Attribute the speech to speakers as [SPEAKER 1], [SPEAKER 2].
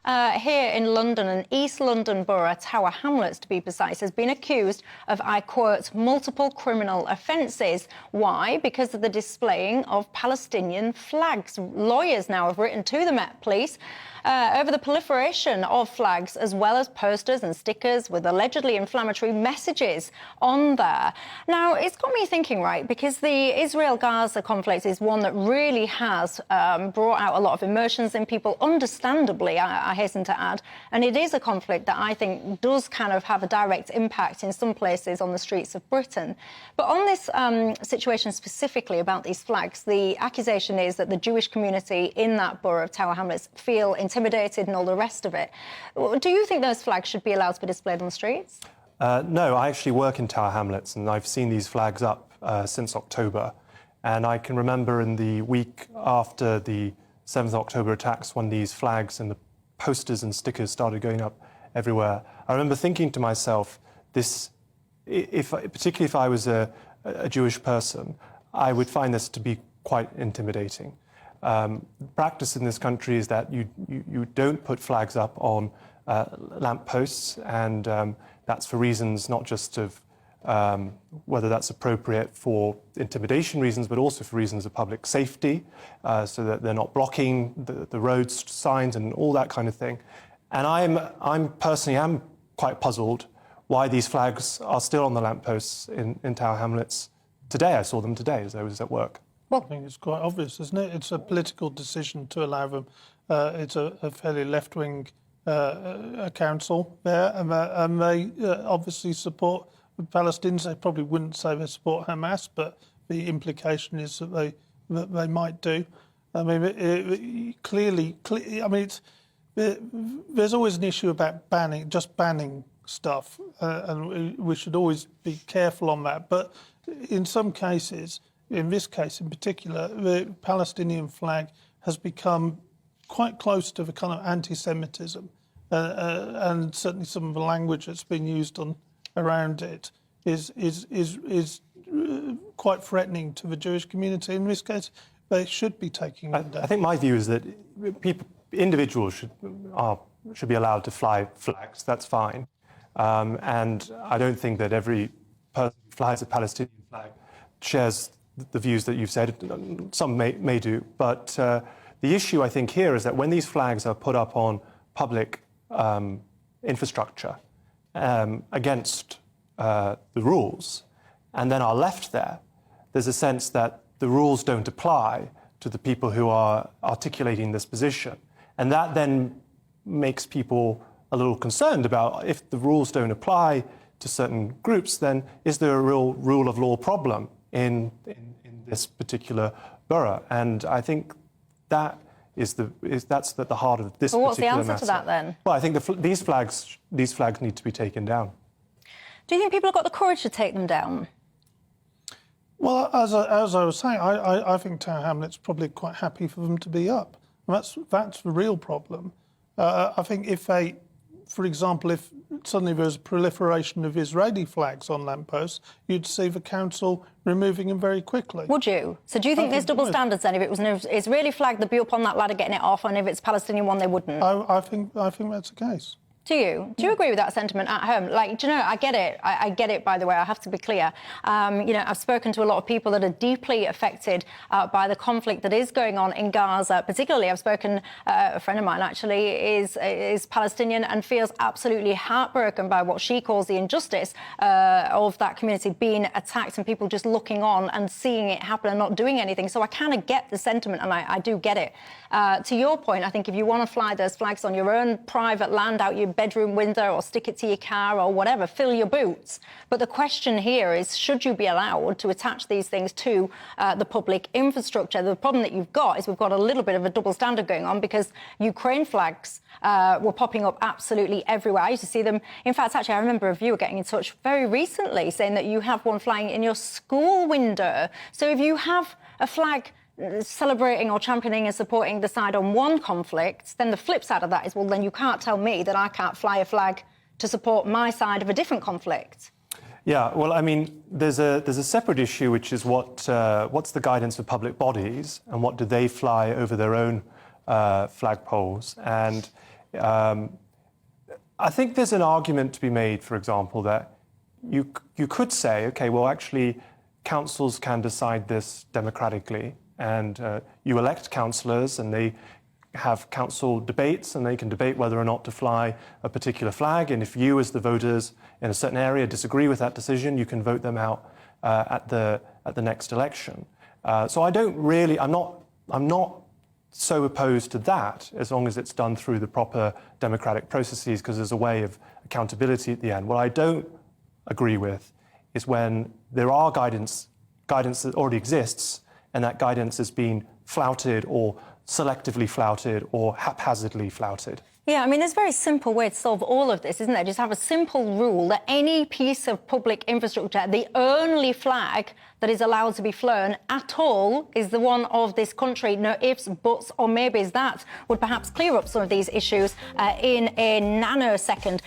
[SPEAKER 1] Here in London, an East London borough, Tower Hamlets to be precise, has been accused of, I quote, multiple criminal offences. Why? Because of the displaying of Palestinian flags. Lawyers now have written to the Met Police over the proliferation of flags, as well as posters and stickers with allegedly inflammatory messages on there. Now, it's got me thinking, right, because the Israel-Gaza conflict is one that really has brought out a lot of emotions in people, understandably, I hasten to add, and it is a conflict that I think does kind of have a direct impact in some places on the streets of Britain. But on this situation specifically about these flags, the accusation is that the Jewish community in that borough of Tower Hamlets feel intimidated and all the rest of it. Do you think those flags should be allowed to be displayed on the streets?
[SPEAKER 2] No, I actually work in Tower Hamlets and I've seen these flags up since October. And I can remember in the week after the 7th of October attacks when these flags and the posters and stickers started going up everywhere. I remember thinking to myself, particularly if I was a Jewish person, I would find this to be quite intimidating. Practice in this country is that you don't put flags up on lampposts, and that's for reasons not just of whether that's appropriate for intimidation reasons, but also for reasons of public safety, so that they're not blocking the roads signs and all that kind of thing. And I'm personally quite puzzled why these flags are still on the lampposts in Tower Hamlets today. I saw them today as I was at work.
[SPEAKER 3] I think it's quite obvious, isn't it? It's a political decision to allow them. It's a fairly left-wing council there, and they obviously support the Palestinians. They probably wouldn't say they support Hamas, but the implication is that they might do. I mean, clearly, I mean, there's always an issue about banning stuff, and we should always be careful on that. But in some cases, in this case in particular, the Palestinian flag has become quite close to the kind of anti-Semitism, and certainly some of the language that's been used around it is quite threatening to the Jewish community. In this case, they should be taking them down.
[SPEAKER 2] I think my view is that individuals should be allowed to fly flags. That's fine, and I don't think that every person who flies a Palestinian flag shares the views that you've said. Some may do, but the issue I think here is that when these flags are put up on public infrastructure against the rules and then are left there, there's a sense that the rules don't apply to the people who are articulating this position. And that then makes people a little concerned about, if the rules don't apply to certain groups, then is there a real rule of law problem in this particular borough? And I think that that's at the heart of this particular matter.
[SPEAKER 1] What's the answer to that then?
[SPEAKER 2] Well, I think these flags need to be taken down.
[SPEAKER 1] Do you think people have got the courage to take them down?
[SPEAKER 3] Well, as I was saying, I think Tower Hamlets probably quite happy for them to be up. And that's the real problem. I think if they, for example, if suddenly there was a proliferation of Israeli flags on lampposts, you'd see the council removing them very quickly.
[SPEAKER 1] Would you? So do you think there's double standards then? If it was an Israeli flag, they'd be up on that ladder getting it off, and if it's a Palestinian one, they wouldn't?
[SPEAKER 3] I think that's the case.
[SPEAKER 1] Do you? Do you agree with that sentiment at home? Like, do you know, I get it. I get it, by the way, I have to be clear. You know, I've spoken to a lot of people that are deeply affected by the conflict that is going on in Gaza. Particularly, I've spoken, a friend of mine actually is Palestinian and feels absolutely heartbroken by what she calls the injustice of that community being attacked and people just looking on and seeing it happen and not doing anything. So I kind of get the sentiment, and I do get it. To your point, I think if you want to fly those flags on your own private land, out your bedroom window, or stick it to your car or whatever, fill your boots. But the question here is, should you be allowed to attach these things to the public infrastructure? The problem that you've got is we've got a little bit of a double standard going on, because Ukraine flags were popping up absolutely everywhere. I used to see them. In fact, actually, I remember a viewer getting in touch very recently saying that you have one flying in your school window. So if you have a flag celebrating or championing and supporting the side on one conflict, then the flip side of that is, well, then you can't tell me that I can't fly a flag to support my side of a different conflict.
[SPEAKER 2] Yeah, well, I mean, there's a separate issue, which is what's the guidance for public bodies and what do they fly over their own flagpoles. And I think there's an argument to be made, for example, that you could say, okay, well, actually, councils can decide this democratically, and you elect councillors, and they have council debates, and they can debate whether or not to fly a particular flag. And if you, as the voters in a certain area, disagree with that decision, you can vote them out at the next election. So I'm not so opposed to that, as long as it's done through the proper democratic processes, because there's a way of accountability at the end. What I don't agree with is when there are guidance that already exists, and that guidance is being flouted or selectively flouted or haphazardly flouted.
[SPEAKER 1] Yeah, I mean, there's a very simple way to solve all of this, isn't there? Just have a simple rule that any piece of public infrastructure, the only flag that is allowed to be flown at all is the one of this country. No ifs, buts or maybes. That would perhaps clear up some of these issues in a nanosecond.